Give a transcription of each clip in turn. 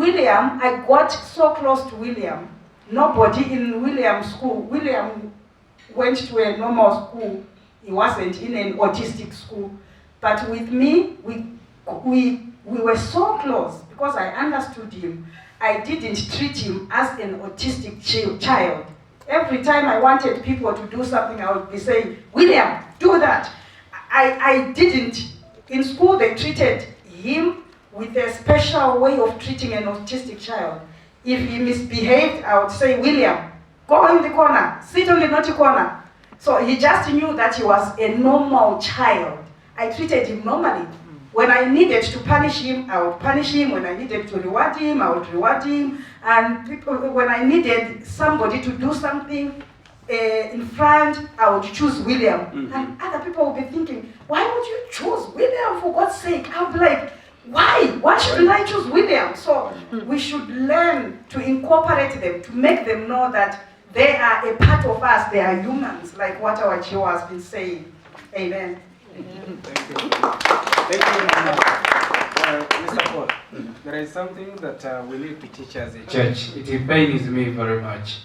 William, I got so close to William. Nobody in William's school, William went to a normal school. He wasn't in an autistic school. But with me, we were so close because I understood him. I didn't treat him as an autistic child. Every time I wanted people to do something, I would be saying, William, do that. I didn't. In school, they treated him with a special way of treating an autistic child. If he misbehaved, I would say, William, go in the corner, sit on the naughty corner. So he just knew that he was a normal child. I treated him normally. When I needed to punish him, I would punish him. When I needed to reward him, I would reward him. And when I needed somebody to do something in front, I would choose William. Mm-hmm. And other people would be thinking, why would you choose William, for God's sake? I'll be like, why? Why shouldn't I choose William? So we should learn to incorporate them, to make them know that they are a part of us. They are humans, like what our Gio has been saying. Amen. Thank you. Thank you, Mr. Paul. There is something that we need to teach as a church. It pains me very much.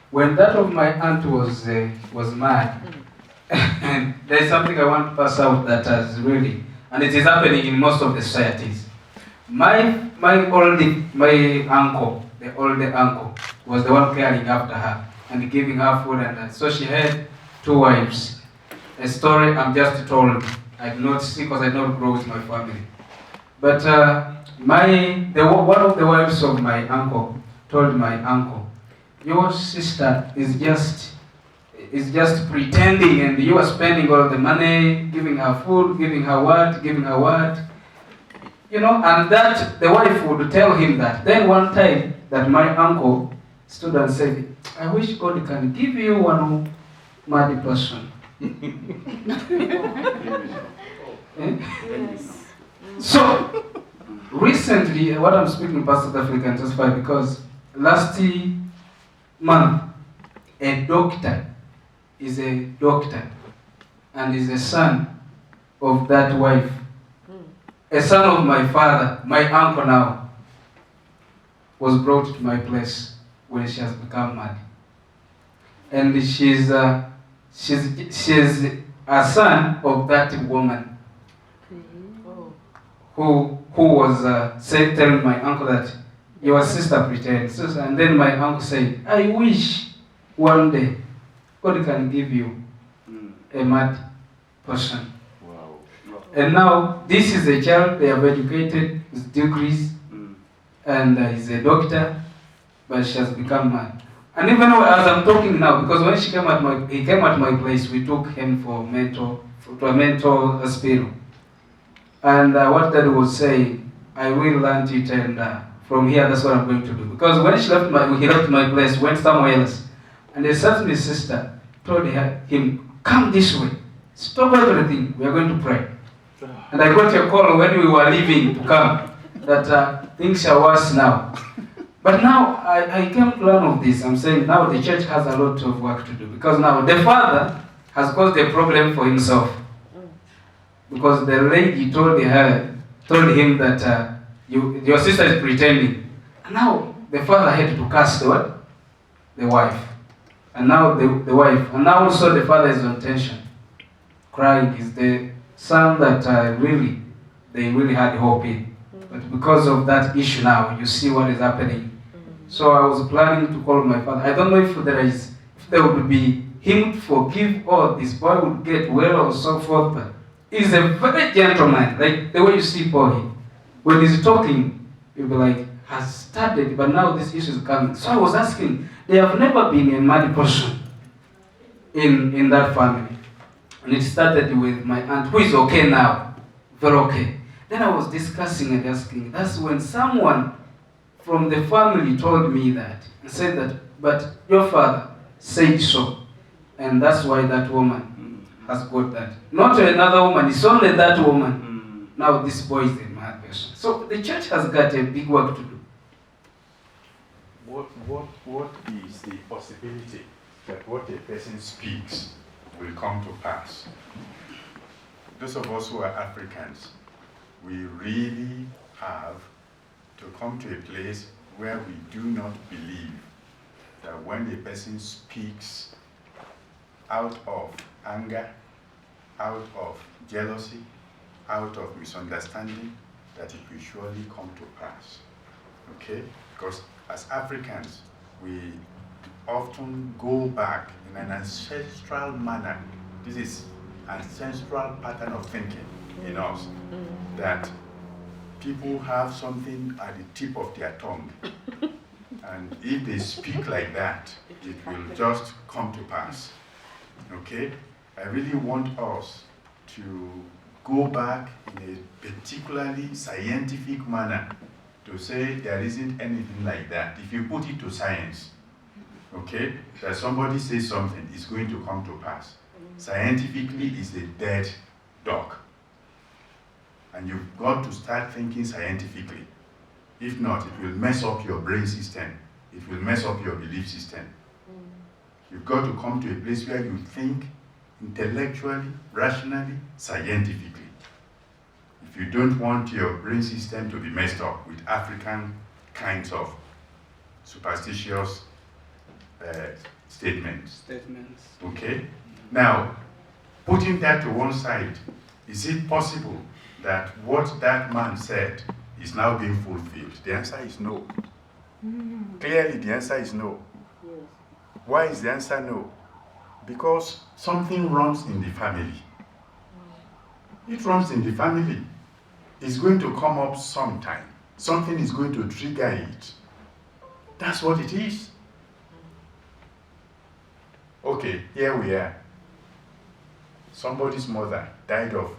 When that of my aunt was mad, and there is something I want to pass out that has really, and it is happening in most of the societies. My uncle, the older uncle, was the one caring after her and giving her food, and so she had 2 wives. A story I'm just told. I do not see because I don't grow with my family. But one of the wives of my uncle told my uncle, your sister is just pretending, and you are spending all the money, giving her food, giving her what. You know, and that the wife would tell him that. Then one time that my uncle stood and said, I wish God can give you one mad person. Yes. So, recently, what I'm speaking about South Africa can testify because last month, a doctor is a doctor and is a son of that wife. A son of my father, my uncle now, was brought to my place when she has become mad. And she's a son of that woman who was telling my uncle that your sister pretends. And then my uncle said, I wish one day God can give you a mad person. Wow. And now this is a child, they have educated with degrees, and he's a doctor, but she has become mad. And even as I'm talking now, because when he came at my place, we took him to a mental hospital. And what Dad was saying, I will learn it, and from here, that's what I'm going to do. Because when he left my place, went somewhere else, and a certain sister told him, come this way, stop everything, we are going to pray. And I got a call when we were leaving to come, that things are worse now. But now, I came to learn of this. I'm saying now the church has a lot of work to do. Because now the father has caused a problem for himself. Because the lady told him that your sister is pretending. And now the father had to curse the wife. And now the wife. And now also the father is on tension. Crying is the son that they really had hope in. But because of that issue now, you see what is happening. So I was planning to call my father. I don't know if there would be him to forgive or this boy would get well or so forth, but he's a very gentleman, like the way you see Paul. When he's talking, you'll be like, has started, but now this issue is coming. So I was asking, there have never been a mad person in that family. And it started with my aunt, who is okay now, very okay. Then I was discussing and asking, that's when someone from the family told me that, and said that, but your father said so. And that's why that woman has got that. Not another woman, it's only that woman. Now this boy is a mad person. So the church has got a big work to do. What is the possibility that what a person speaks will come to pass? Those of us who are Africans, we really have to come to a place where we do not believe that when a person speaks out of anger, out of jealousy, out of misunderstanding, that it will surely come to pass. Okay? Because as Africans, we often go back in an ancestral manner. This is ancestral pattern of thinking in us, that people have something at the tip of their tongue. And if they speak like that, it will just come to pass. Okay? I really want us to go back in a particularly scientific manner to say there isn't anything like that. If you put it to science, okay, that somebody says something, it's going to come to pass. Scientifically, it's a dead dog. And you've got to start thinking scientifically. If not, it will mess up your brain system. It will mess up your belief system. You've got to come to a place where you think intellectually, rationally, scientifically. If you don't want your brain system to be messed up with African kinds of superstitious statements. Okay? Now, putting that to one side, is it possible that what that man said is now being fulfilled? The answer is no. Clearly, the answer is no. Yes. Why is the answer no? Because something runs in the family. It runs in the family. It's going to come up sometime. Something is going to trigger it. That's what it is. Okay, here we are. Somebody's mother died of